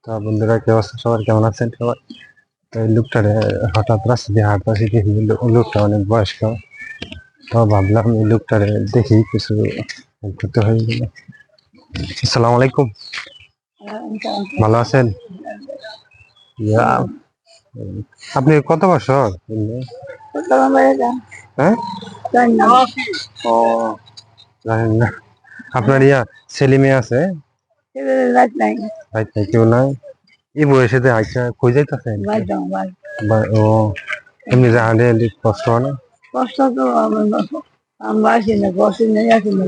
তা বন্ধুরা, কি অবস্থা সবার, কেমন আছেন সবাই? তো এই লোকটারে হঠাৎ রাস্তা দিয়ে হাঁটতেছি, দেখি লোকটা অনেক বয়স্ক। তো ভাবলাম এই লোকটারে দেখি কিছু help করতে হয়ে গেল। আসসালামু আলাইকুম, ভালো আছেন? ইয়া, আপনি কত বছর? হ্যাঁ, ও জানেন না? আপনার ছেলে মেয়ে আছে? ভাই নাই, কেউ নাই? এই বয়সে আইসা কই যাইতেছেন? ও, এমনি যে হাঁটে কষ্ট হয় না? কষ্ট তো আমরা আসি না, বসে নেই, আসি না,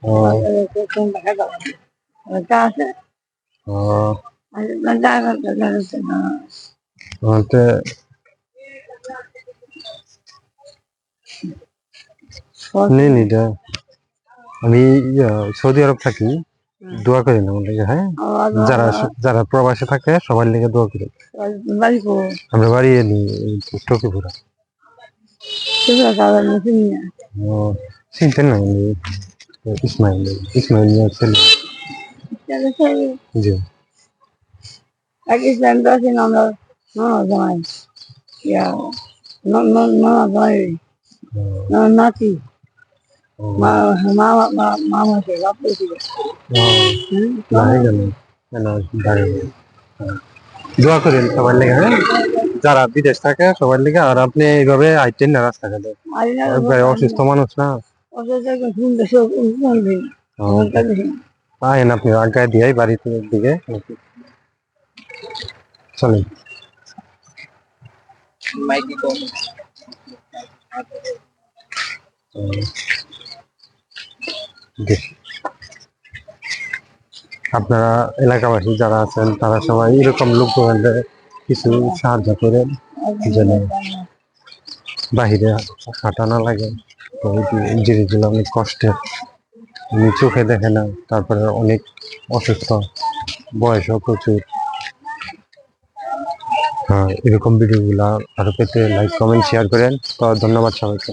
ও, আছে ও, না। ওতে নেই এটা। আমি সৌদি আরব থাকি, দোয়া করি না আমার লেগে, হ্যাঁ? যারা যারা প্রবাসে থাকে সবার লেগে দোয়া করি। আমরা বাড়ি এলি টকিপুরা। ও, চিনতেন না উনি? ইসমাইল, ইসমাইল মিয়ার ছেলে। জি। পাকিস্তান তো আছি না, আমরা জামাই নাতি ও, মামা ছিল দাঁড়িয়ে গেল কেন? দাঁড়িয়ে গেল। দোয়া করেন সবার লেগে, হ্যাঁ? যারা বিদেশ থাকে সবার লেগে। আর আপনি এইভাবে আইতেন না রাস্তাঘাটে, অসুস্থ মানুষ না? আইন আপনি আজ্ঞা দিয়ে বাড়িতে দিকে চলেন। আপনারা এলাকাবাসী যারা আছেন তারা সবাই এরকম লোকজনদের কিছু সাহায্য করেন, যেন বাহিরে হাঁটা না লাগে। তো এই জিনিসগুলো অনেক কষ্টের, উনি চোখে দেখে না, তারপরে অনেক অসুস্থ, বয়সও প্রচুর। হ্যাঁ, এরকম ভিডিওগুলা আরো পেতে লাইক কমেন্ট শেয়ার করেন। তো ধন্যবাদ সবাইকে।